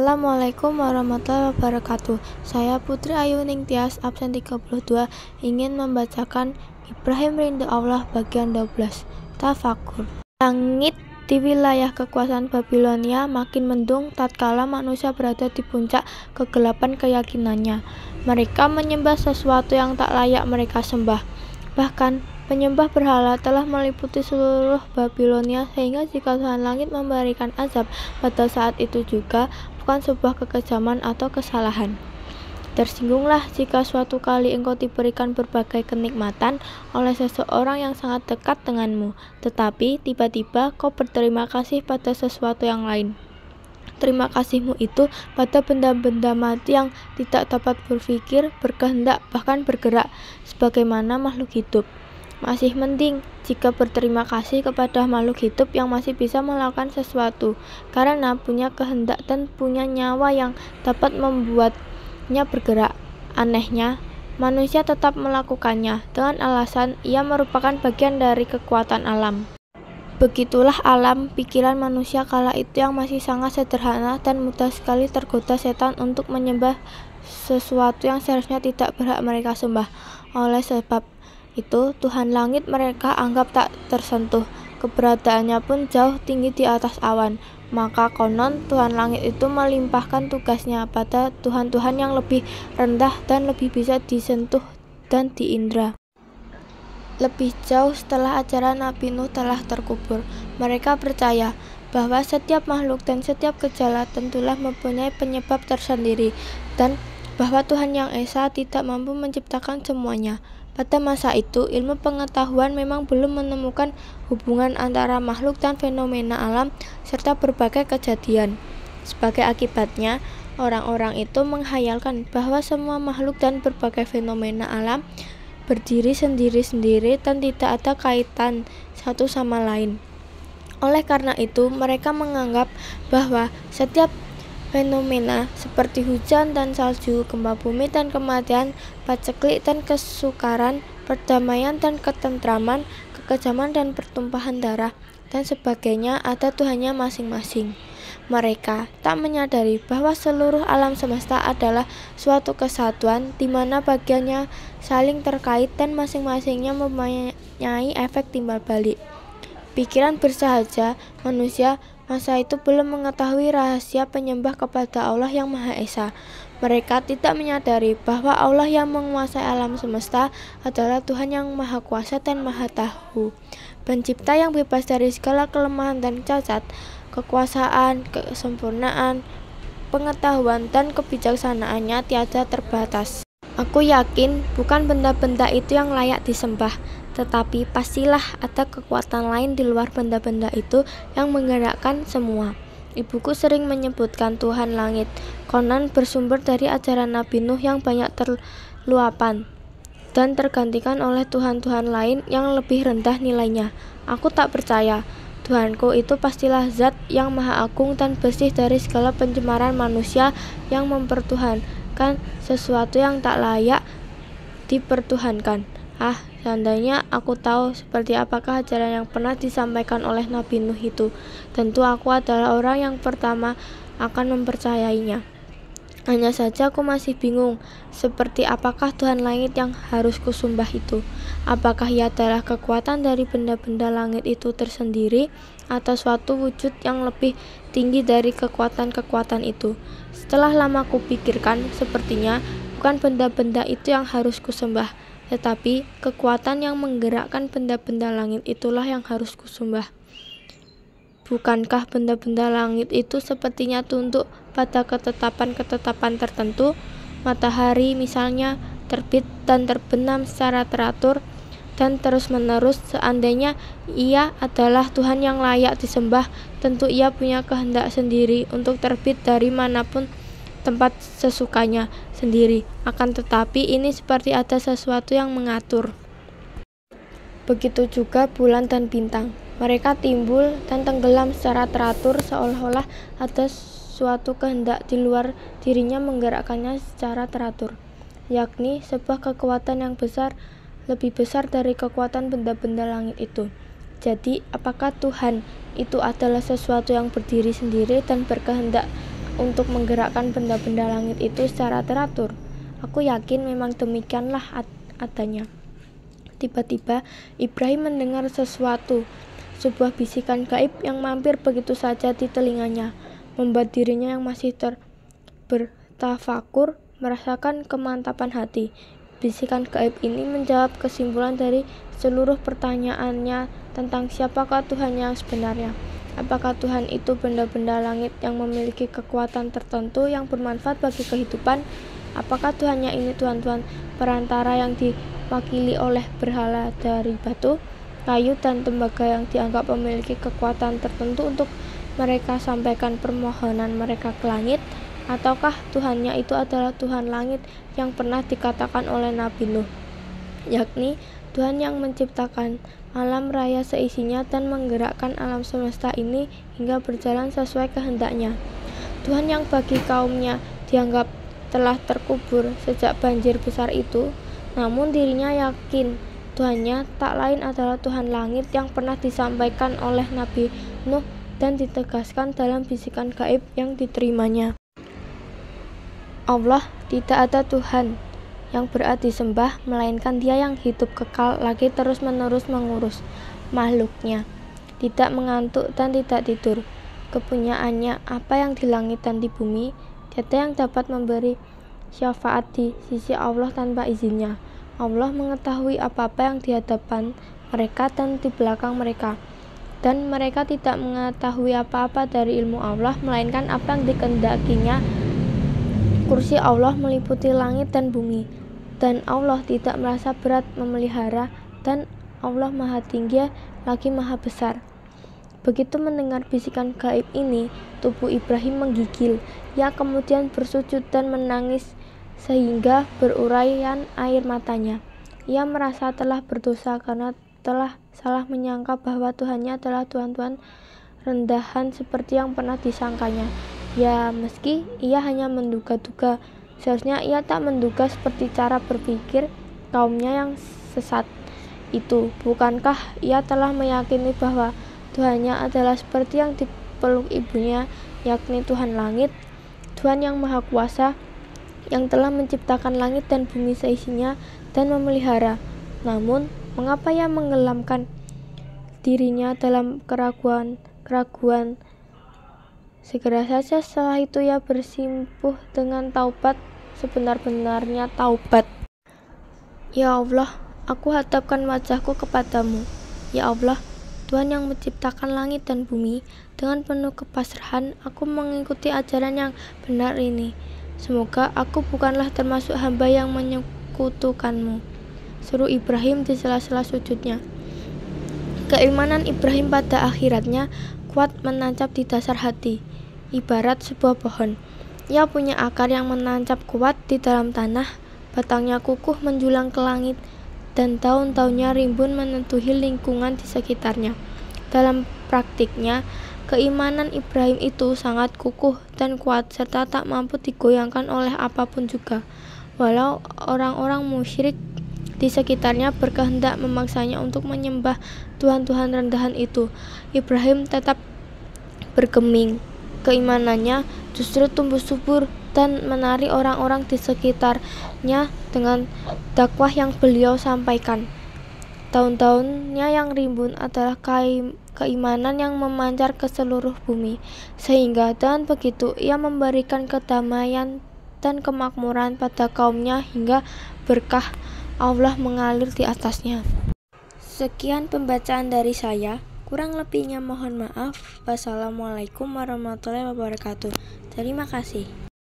Assalamualaikum warahmatullahi wabarakatuh. Saya Putri Ayu Ningtyas, absen 32, ingin membacakan Ibrahim Rindu Allah bagian 12. Tafakur. Langit di wilayah kekuasaan Babilonia makin mendung tatkala manusia berada di puncak kegelapan keyakinannya. Mereka menyembah sesuatu yang tak layak mereka sembah. Bahkan penyembah berhala telah meliputi seluruh Babilonia, sehingga jika Tuhan langit memberikan azab pada saat itu juga bukan sebuah kekejaman atau kesalahan. Tersinggunglah jika suatu kali engkau diberikan berbagai kenikmatan oleh seseorang yang sangat dekat denganmu, tetapi tiba-tiba kau berterima kasih pada sesuatu yang lain. Terima kasihmu itu pada benda-benda mati yang tidak dapat berpikir, berkehendak, bahkan bergerak sebagaimana makhluk hidup. Masih mending jika berterima kasih kepada makhluk hidup yang masih bisa melakukan sesuatu, karena punya kehendak dan punya nyawa yang dapat membuatnya bergerak. Anehnya, manusia tetap melakukannya dengan alasan ia merupakan bagian dari kekuatan alam. Begitulah alam pikiran manusia kala itu yang masih sangat sederhana dan mudah sekali tergoda setan untuk menyembah sesuatu yang seharusnya tidak berhak mereka sembah. Oleh sebab itu, Tuhan langit mereka anggap tak tersentuh, keberadaannya pun jauh tinggi di atas awan. Maka konon Tuhan langit itu melimpahkan tugasnya pada Tuhan-Tuhan yang lebih rendah dan lebih bisa disentuh dan diindra. Lebih jauh setelah ajaran Nabi Nuh telah terkubur, mereka percaya bahwa setiap makhluk dan setiap gejala tentulah mempunyai penyebab tersendiri, dan bahwa Tuhan Yang Esa tidak mampu menciptakan semuanya. Pada masa itu, ilmu pengetahuan memang belum menemukan hubungan antara makhluk dan fenomena alam serta berbagai kejadian. Sebagai akibatnya, orang-orang itu menghayalkan bahwa semua makhluk dan berbagai fenomena alam berdiri sendiri-sendiri dan tidak ada kaitan satu sama lain. Oleh karena itu, mereka menganggap bahwa setiap fenomena seperti hujan dan salju, gempa bumi dan kematian, paceklik dan kesukaran, perdamaian dan ketentraman, kekejaman dan pertumpahan darah, dan sebagainya ada Tuhannya masing-masing. Mereka tak menyadari bahwa seluruh alam semesta adalah suatu kesatuan di mana bagiannya saling terkait dan masing-masingnya mempunyai efek timbal balik. Pikiran bersahaja manusia masa itu belum mengetahui rahasia penyembah kepada Allah yang Maha Esa. Mereka tidak menyadari bahwa Allah yang menguasai alam semesta adalah Tuhan yang Maha Kuasa dan Maha Tahu, Pencipta yang bebas dari segala kelemahan dan cacat, kekuasaan, kesempurnaan, pengetahuan dan kebijaksanaannya tiada terbatas. Aku yakin bukan benda-benda itu yang layak disembah, tetapi pastilah ada kekuatan lain di luar benda-benda itu yang menggerakkan semua. Ibuku sering menyebutkan Tuhan langit, konon bersumber dari ajaran Nabi Nuh yang banyak terluapan dan tergantikan oleh Tuhan-Tuhan lain yang lebih rendah nilainya. Aku tak percaya. Tuhanku itu pastilah zat yang maha agung dan bersih dari segala pencemaran manusia yang mempertuhankan sesuatu yang tak layak dipertuhankan. Seandainya aku tahu seperti apakah ajaran yang pernah disampaikan oleh Nabi Nuh itu, tentu aku adalah orang yang pertama akan mempercayainya. Hanya saja aku masih bingung, seperti apakah Tuhan langit yang harus kusembah itu? Apakah ia adalah kekuatan dari benda-benda langit itu tersendiri, atau suatu wujud yang lebih tinggi dari kekuatan-kekuatan itu? Setelah lama kupikirkan, sepertinya bukan benda-benda itu yang harus kusembah, tetapi kekuatan yang menggerakkan benda-benda langit itulah yang harus kusembah. Bukankah benda-benda langit itu sepertinya tunduk pada ketetapan-ketetapan tertentu? Matahari misalnya terbit dan terbenam secara teratur dan terus-menerus. Seandainya ia adalah Tuhan yang layak disembah, tentu ia punya kehendak sendiri untuk terbit dari manapun tempat sesukanya sendiri. Akan tetapi ini seperti ada sesuatu yang mengatur. Begitu juga bulan dan bintang. Mereka timbul dan tenggelam secara teratur, seolah-olah ada suatu kehendak di luar dirinya menggerakkannya secara teratur, yakni sebuah kekuatan yang besar, lebih besar dari kekuatan benda-benda langit itu. Jadi, apakah Tuhan itu adalah sesuatu yang berdiri sendiri dan berkehendak untuk menggerakkan benda-benda langit itu secara teratur? Aku yakin memang demikianlah adanya. Tiba-tiba Ibrahim mendengar sesuatu, sebuah bisikan gaib yang mampir begitu saja di telinganya, membuat dirinya yang masih bertafakur merasakan kemantapan hati. Bisikan gaib ini menjawab kesimpulan dari seluruh pertanyaannya tentang siapakah Tuhan yang sebenarnya. Apakah Tuhan itu benda-benda langit yang memiliki kekuatan tertentu yang bermanfaat bagi kehidupan? Apakah Tuhannya ini Tuhan-Tuhan perantara yang diwakili oleh berhala dari batu, kayu, dan tembaga yang dianggap memiliki kekuatan tertentu untuk mereka sampaikan permohonan mereka ke langit? Ataukah Tuhannya itu adalah Tuhan langit yang pernah dikatakan oleh Nabi Nuh, yakni Tuhan yang menciptakan alam raya seisinya dan menggerakkan alam semesta ini hingga berjalan sesuai kehendaknya? Tuhan yang bagi kaumnya dianggap telah terkubur sejak banjir besar itu, namun dirinya yakin Tuhannya tak lain adalah Tuhan langit yang pernah disampaikan oleh Nabi Nuh dan ditegaskan dalam bisikan gaib yang diterimanya. Allah tidak ada Tuhan yang berhak disembah, melainkan Dia yang hidup kekal lagi terus-menerus mengurus makhluknya, tidak mengantuk dan tidak tidur. Kepunyaannya apa yang di langit dan di bumi, tiada yang dapat memberi syafaat di sisi Allah tanpa izinnya. Allah mengetahui apa-apa yang di hadapan mereka dan di belakang mereka, dan mereka tidak mengetahui apa-apa dari ilmu Allah melainkan apa yang dikehendakinya. Kursi Allah meliputi langit dan bumi, dan Allah tidak merasa berat memelihara, dan Allah maha tinggi lagi maha besar. Begitu mendengar bisikan gaib ini, tubuh Ibrahim menggigil. Ia kemudian bersujud dan menangis sehingga beruraian air matanya. Ia merasa telah berdosa karena telah salah menyangka bahwa Tuhannya adalah Tuhan-Tuhan rendahan seperti yang pernah disangkanya. Ya, meski ia hanya menduga-duga, seharusnya ia tak menduga seperti cara berpikir kaumnya yang sesat itu. Bukankah ia telah meyakini bahwa Tuhannya adalah seperti yang dipeluk ibunya, yakni Tuhan langit, Tuhan yang maha kuasa, yang telah menciptakan langit dan bumi seisinya dan memelihara. Namun, mengapa ia menggelamkan dirinya dalam keraguan? Segera saja setelah itu ia bersimpuh dengan taubat, sebenar-benarnya taubat. Ya Allah, aku hadapkan wajahku kepadamu. Ya Allah, Tuhan yang menciptakan langit dan bumi, dengan penuh kepasrahan aku mengikuti ajaran yang benar ini. Semoga aku bukanlah termasuk hamba yang menyekutukanmu, seru Ibrahim di sela-sela sujudnya. Keimanan Ibrahim pada akhiratnya kuat menancap di dasar hati, ibarat sebuah pohon. Ia punya akar yang menancap kuat di dalam tanah, batangnya kukuh menjulang ke langit, dan daun-daunnya rimbun menentuhi lingkungan di sekitarnya. Dalam praktiknya, keimanan Ibrahim itu sangat kukuh dan kuat serta tak mampu digoyangkan oleh apapun juga. Walau orang-orang musyrik di sekitarnya berkehendak memaksanya untuk menyembah Tuhan-Tuhan rendahan itu, Ibrahim tetap bergeming. Keimanannya justru tumbuh subur dan menari orang-orang di sekitarnya dengan dakwah yang beliau sampaikan. Tahun-tahunnya yang rimbun adalah keimanan yang memancar ke seluruh bumi, sehingga dengan begitu ia memberikan kedamaian dan kemakmuran pada kaumnya hingga berkah Allah mengalir di atasnya. Sekian pembacaan dari saya, kurang lebihnya mohon maaf. Wassalamualaikum warahmatullahi wabarakatuh. Terima kasih.